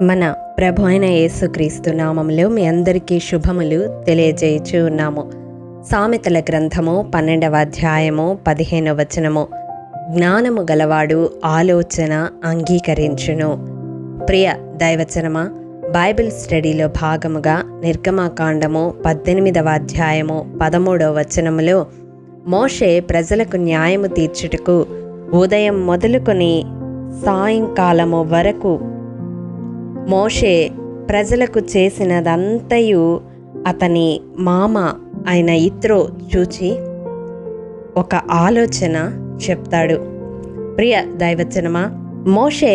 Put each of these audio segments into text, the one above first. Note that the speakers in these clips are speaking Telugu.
మన ప్రభు అయిన యేసుక్రీస్తు నామములో మీ అందరికీ శుభములు తెలియజేయచ్చు ఉన్నాము. సామెతల గ్రంథము 12వ అధ్యాయము 15వ వచనము. జ్ఞానము గలవాడు ఆలోచన అంగీకరించును. ప్రియ దైవచనమా, బైబిల్ స్టడీలో భాగముగా నిర్గమకాండము 18వ అధ్యాయము 13వ వచనములో మోషే ప్రజలకు న్యాయము తీర్చుటకు ఉదయం మొదలుకొని సాయంకాలము వరకు మోషే ప్రజలకు చేసినదంతయు అతని మామ అయిన యిత్రో చూచి ఒక ఆలోచన చెప్తాడు. ప్రియ దైవచనమా, మోషే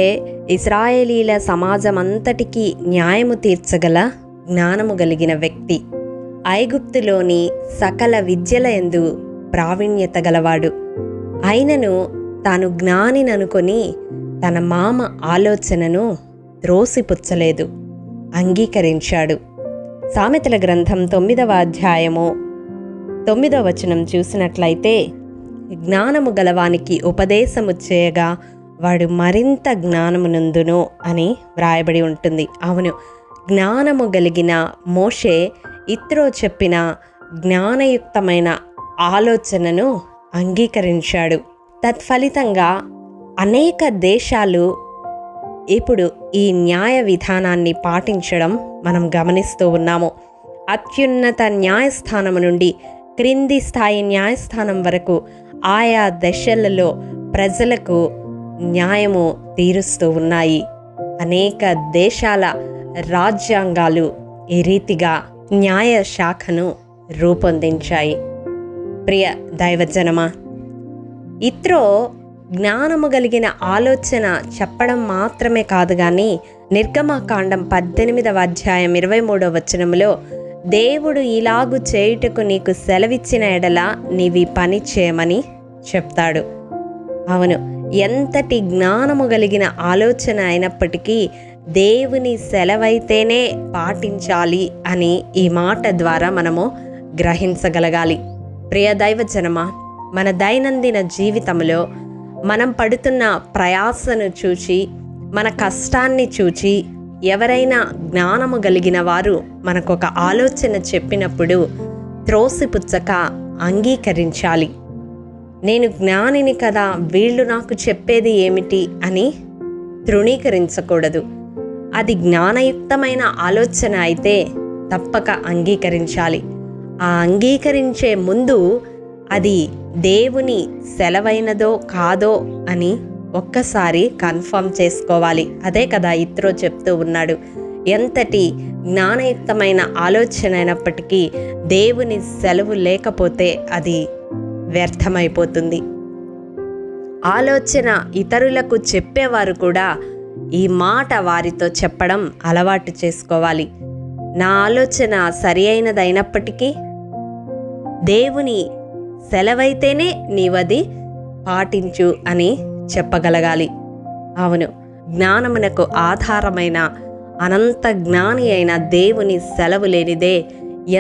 ఇశ్రాయేలీల సమాజమంతటికీ న్యాయము తీర్చగల జ్ఞానము కలిగిన వ్యక్తి. ఐగుప్తులోని సకల విద్యల యందు ప్రావీణ్యత గలవాడు. అయినను తాను జ్ఞానిననుకొని తన మామ ఆలోచనను త్రోసిపుచ్చలేదు, అంగీకరించాడు. సామెతల గ్రంథం 9వ అధ్యాయము 9వ వచనం చూసినట్లయితే, జ్ఞానము గలవానికి ఉపదేశము చేయగా వాడు మరింత జ్ఞానమునందును అని వ్రాయబడి ఉంటుంది. అవును, జ్ఞానము కలిగిన మోషే యిత్రో చెప్పిన జ్ఞానయుక్తమైన ఆలోచనను అంగీకరించాడు. తత్ఫలితంగా అనేక దేశాలు ఇప్పుడు ఈ న్యాయ విధానాన్ని పాటించడం మనం గమనిస్తూ ఉన్నాము. అత్యున్నత న్యాయస్థానము నుండి క్రింది స్థాయి న్యాయస్థానం వరకు ఆయా దశలలో ప్రజలకు న్యాయము తీరుస్తూ ఉన్నాయి. అనేక దేశాల రాజ్యాంగాలు ఈ రీతిగా న్యాయ శాఖను రూపొందించాయి. ప్రియ దైవజనమా, యిత్రో జ్ఞానము కలిగిన ఆలోచన చెప్పడం మాత్రమే కాదు కానీ నిర్గమకాండం 18వ అధ్యాయం 23వ వచనములో దేవుడు ఇలాగు చేయుటకు నీకు సెలవిచ్చిన ఎడల నీవి పని చేయమని చెప్తాడు. అవును, ఎంతటి జ్ఞానము కలిగిన ఆలోచన అయినప్పటికీ దేవుని సెలవైతేనే పాటించాలి అని ఈ మాట ద్వారా మనము గ్రహించగలగాలి. ప్రియ దైవజనమా, మన దైనందిన జీవితంలో మనం పడుతున్న ప్రయాసను చూచి, మన కష్టాన్ని చూచి ఎవరైనా జ్ఞానము కలిగిన వారు మనకొక ఆలోచన చెప్పినప్పుడు త్రోసిపుచ్చక అంగీకరించాలి. నేను జ్ఞానిని కదా, వీళ్ళు నాకు చెప్పేది ఏమిటి అని తృణీకరించకూడదు. అది జ్ఞానయుక్తమైన ఆలోచన అయితే తప్పక అంగీకరించాలి. ఆ అంగీకరించే ముందు అది దేవుని సెలవైనదో కాదో అని ఒక్కసారి కన్ఫర్మ్ చేసుకోవాలి. అదే కదా యిత్రో చెప్తూ ఉన్నాడు. ఎంతటి జ్ఞానయుక్తమైన ఆలోచన అయినప్పటికీ దేవుని సెలవు లేకపోతే అది వ్యర్థమైపోతుంది. ఆలోచన ఇతరులకు చెప్పేవారు కూడా ఈ మాట వారితో చెప్పడం అలవాటు చేసుకోవాలి. నా ఆలోచన సరి అయినదైనప్పటికీ దేవుని సెలవైతేనే నీవది పాటించు అని చెప్పగలగాలి. అవును, జ్ఞానమునకు ఆధారమైన అనంత జ్ఞాని అయిన దేవుని సెలవు లేనిదే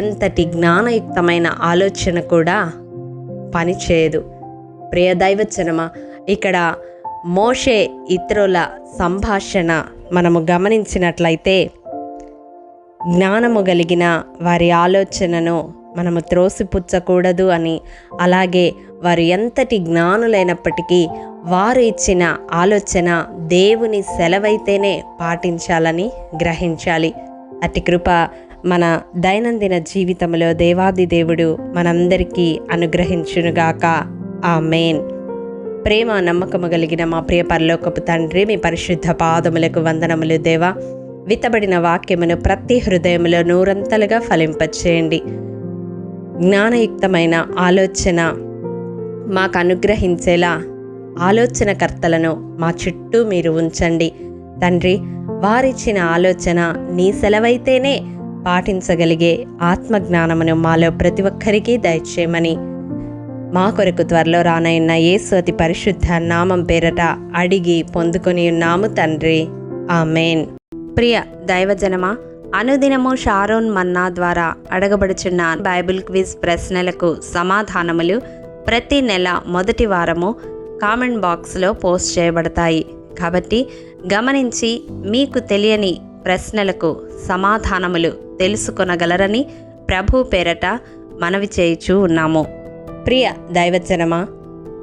ఎంతటి జ్ఞానయుక్తమైన ఆలోచన కూడా పనిచేయదు. ప్రియ దైవజనమా, ఇక్కడ మోషే యిత్రోల సంభాషణ మనము గమనించినట్లయితే జ్ఞానము కలిగిన వారి ఆలోచనను మనము త్రోసిపుచ్చకూడదు అని, అలాగే వారు ఎంతటి జ్ఞానులైనప్పటికీ వారు ఇచ్చిన ఆలోచన దేవుని సెలవైతేనే పాటించాలని గ్రహించాలి. అతి కృప మన దైనందిన జీవితంలో దేవాది దేవుడు మనందరికీ అనుగ్రహించునుగాక. ఆమేన్. ప్రేమ నమ్మకము కలిగిన మా ప్రియ పరలోకపు తండ్రి, మీ పరిశుద్ధ పాదములకు వందనములు. దేవా, విత్తబడిన వాక్యమును ప్రతి హృదయములో నూరంతలుగా ఫలింపచేయండి. జ్ఞానయుక్తమైన ఆలోచన మాకు అనుగ్రహించేలా ఆలోచనకర్తలను మా చుట్టూ మీరు ఉంచండి తండ్రి. వారిచ్చిన ఆలోచన నీ సెలవైతేనే పాటించగలిగే ఆత్మజ్ఞానమును మాలో ప్రతి ఒక్కరికి దయచేయమని మా కొరకు త్వరలో రానయ్యున్న యేసు అతి పరిశుద్ధ నామం పేరట అడిగి పొందుకొని ఉన్నాము తండ్రి. ఆమేన్. ప్రియ దైవజనమా, అనుదినము షారోన్ మన్నా ద్వారా అడగబడుచున్న బైబిల్ క్విజ్ ప్రశ్నలకు సమాధానములు ప్రతి నెల మొదటి వారము కామెంట్ బాక్స్లో పోస్ట్ చేయబడతాయి. కాబట్టి గమనించి మీకు తెలియని ప్రశ్నలకు సమాధానములు తెలుసుకొనగలరని ప్రభు పేరట మనవి చేయుచూ ఉన్నాము. ప్రియ దైవజనమా,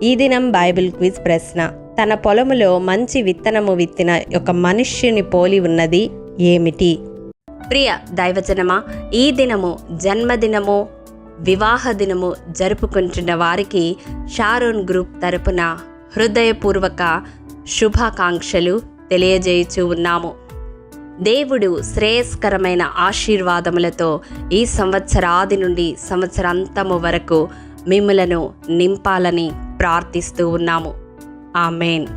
ఈ దినం బైబిల్ క్విజ్ ప్రశ్న: తన పొలములో మంచి విత్తనము విత్తిన ఒక మనుష్యుని పోలి ఉన్నది ఏమిటి? ప్రియ దైవజనమా, ఈ దినము జన్మదినము, వివాహ దినము జరుపుకుంటున్న వారికి షారోన్ గ్రూప్ తరపున హృదయపూర్వక శుభాకాంక్షలు తెలియజేయుచూ ఉన్నాము. దేవుడు శ్రేయస్కరమైన ఆశీర్వాదములతో ఈ సంవత్సరాది నుండి సంవత్సరాంతము వరకు మిమ్ములను నింపాలని ప్రార్థిస్తూ ఉన్నాము. ఆమేన్.